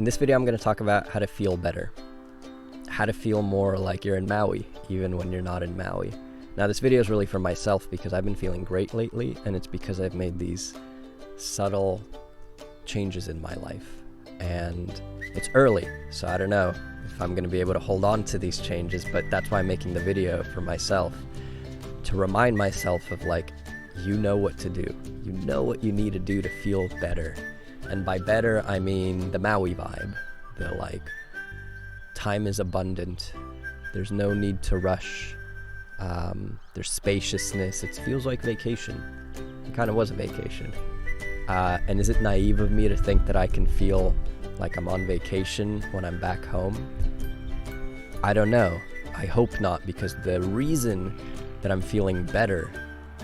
In this video, I'm going to talk about how to feel better, how to feel more like you're in Maui, even when you're not in Maui. Now, this video is really for myself because I've been feeling great lately, and it's because I've made these subtle changes in my life. And it's early, so I don't know if I'm going to be able to hold on to these changes, but that's why I'm making the video for myself, to remind myself of, like, you know what to do. You know what you need to do to feel better. And by better, I mean the Maui vibe. The, like, time is abundant. There's no need to rush. There's spaciousness. It feels like vacation. It kind of was a vacation. And is it naive of me to think that I can feel like I'm on vacation when I'm back home? I don't know. I hope not, because the reason that I'm feeling better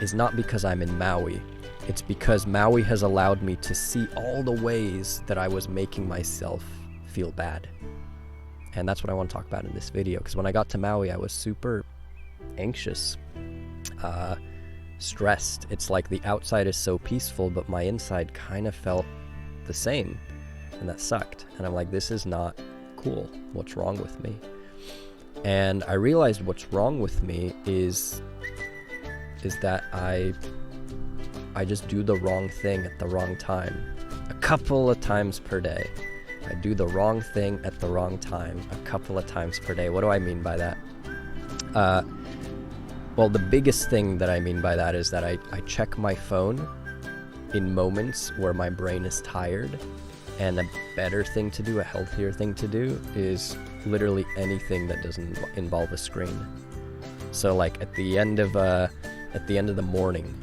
is not because I'm in Maui. It's because Maui has allowed me to see all the ways that I was making myself feel bad. And that's what I want to talk about in this video, because when I got to Maui, I was super anxious, stressed. It's like the outside is so peaceful, but my inside kind of felt the same, and that sucked. And I'm like, this is not cool. What's wrong with me? And I realized what's wrong with me is that I just do the wrong thing at the wrong time. A couple of times per day. I do the wrong thing at the wrong time a couple of times per day. What do I mean by that? Well, the biggest thing that I mean by that is that I check my phone in moments where my brain is tired. And a better thing to do, a healthier thing to do, is literally anything that doesn't involve a screen. So, like, at the end of the morning,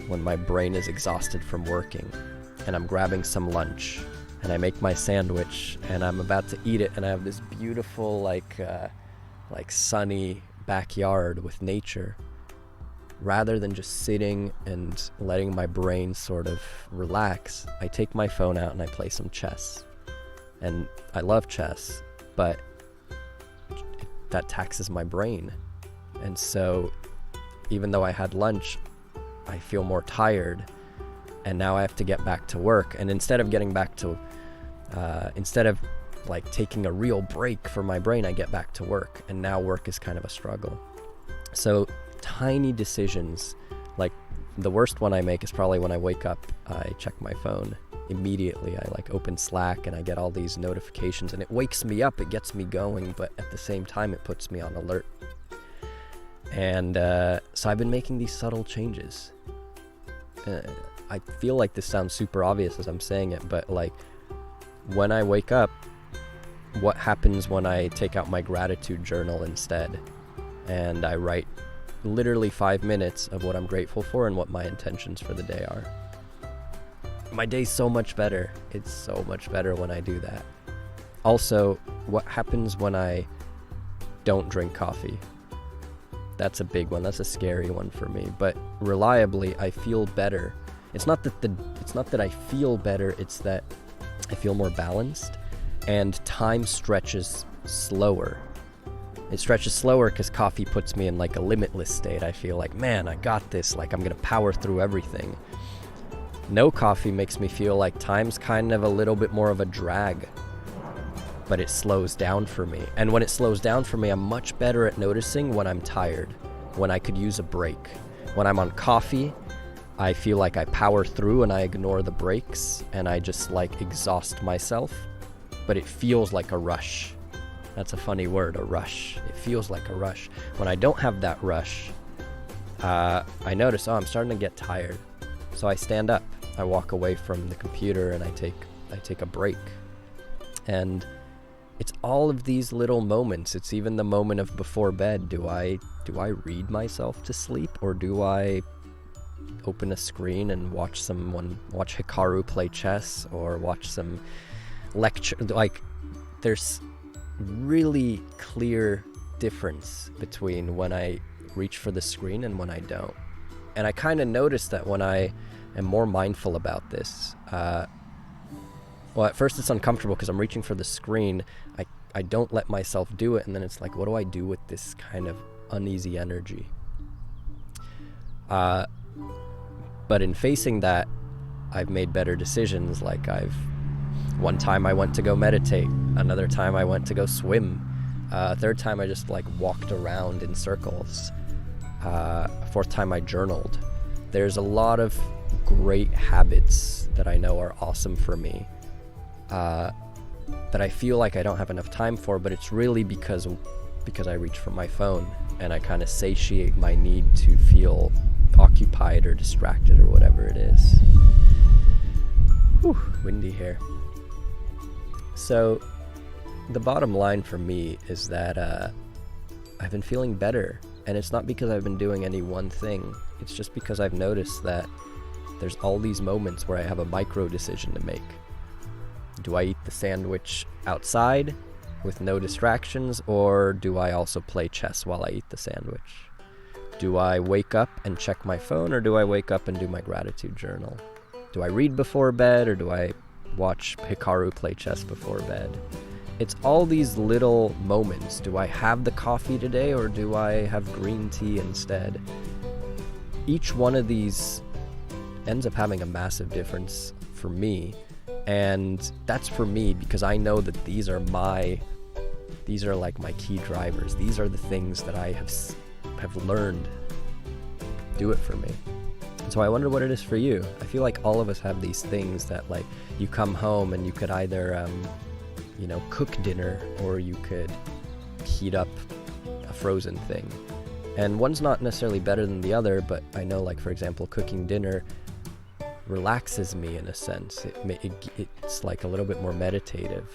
when my brain is exhausted from working, and I'm grabbing some lunch, and I make my sandwich, and I'm about to eat it, and I have this beautiful, like sunny backyard with nature, rather than just sitting and letting my brain sort of relax, I take my phone out and I play some chess. And I love chess, but that taxes my brain. And so even though I had lunch, I feel more tired, and now I have to get back to work. And instead of like taking a real break for my brain, I get back to work, and now work is kind of a struggle. So tiny decisions, like the worst one I make is probably when I wake up, I check my phone immediately. I like open Slack and I get all these notifications, and it wakes me up, it gets me going, but at the same time it puts me on alert. And so I've been making these subtle changes. I feel like this sounds super obvious as I'm saying it, but like when I wake up, what happens when I take out my gratitude journal instead? And I write literally 5 minutes of what I'm grateful for and what my intentions for the day are. My day's so much better. It's so much better when I do that. Also, what happens when I don't drink coffee? That's a big one. That's a scary one for me. But reliably, I feel better. It's not that I feel better, it's that I feel more balanced, and time stretches slower. It stretches slower because coffee puts me in like a limitless state. I feel like, man, I got this, like I'm gonna power through everything. No coffee makes me feel like time's kind of a little bit more of a drag, but it slows down for me. And when it slows down for me, I'm much better at noticing when I'm tired, when I could use a break. When I'm on coffee, I feel like I power through and I ignore the breaks and I just like exhaust myself, but it feels like a rush. That's a funny word, a rush. It feels like a rush. When I don't have that rush, I notice, I'm starting to get tired. So I stand up, I walk away from the computer, and I take a break. And it's all of these little moments. It's even the moment of before bed. Do I read myself to sleep, or do I open a screen and watch Hikaru play chess, or watch some lecture? Like, there's really clear difference between when I reach for the screen and when I don't. And I kind of noticed that when I am more mindful about this, well, at first it's uncomfortable because I'm reaching for the screen. I don't let myself do it, and then it's like, what do I do with this kind of uneasy energy? But in facing that, I've made better decisions. Like I've One time I went to go meditate. Another time I went to go swim. Third time I just like walked around in circles. Fourth time I journaled. There's a lot of great habits that I know are awesome for me, that I feel like I don't have enough time for, but it's really because I reach for my phone and I kind of satiate my need to feel occupied or distracted or whatever it is. Whew, windy here. So the bottom line for me is that I've been feeling better, and it's not because I've been doing any one thing. It's just because I've noticed that there's all these moments where I have a micro decision to make. Do I eat the sandwich outside with no distractions, or do I also play chess while I eat the sandwich? Do I wake up and check my phone, or do I wake up and do my gratitude journal? Do I read before bed, or do I watch Hikaru play chess before bed? It's all these little moments. Do I have the coffee today, or do I have green tea instead? Each one of these ends up having a massive difference for me, and that's for me because I know that these are like my key drivers. These are the things that I have learned do it for me. So I wonder what it is for you. I feel like all of us have these things that, like, you come home and you could either cook dinner, or you could heat up a frozen thing. And one's not necessarily better than the other, but I know, like, for example, cooking dinner relaxes me in a sense. It's like a little bit more meditative.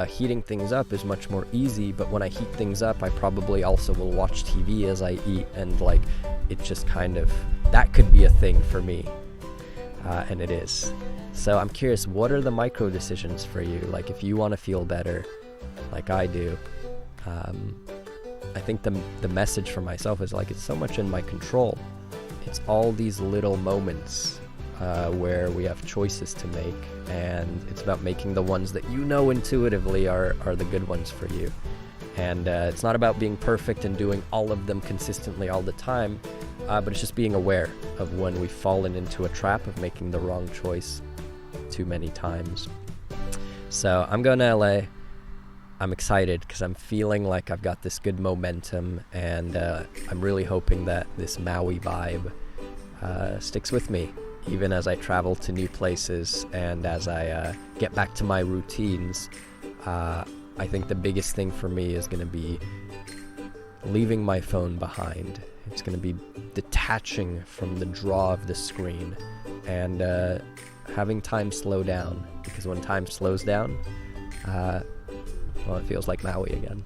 Heating things up is much more easy, but when I heat things up, I probably also will watch TV as I eat, and like, it just kind of, that could be a thing for me, and it is. So I'm curious, what are the micro decisions for you? Like, if you want to feel better, like I do, I think the message for myself is like, it's so much in my control. It's all these little moments where we have choices to make, and it's about making the ones that you know intuitively are the good ones for you. And it's not about being perfect and doing all of them consistently all the time, but it's just being aware of when we've fallen into a trap of making the wrong choice too many times. So I'm going to LA. I'm excited because I'm feeling like I've got this good momentum, and I'm really hoping that this Maui vibe sticks with me even as I travel to new places and as I get back to my routines. I think the biggest thing for me is going to be leaving my phone behind. It's going to be detaching from the draw of the screen and having time slow down, because when time slows down, well, it feels like Maui again.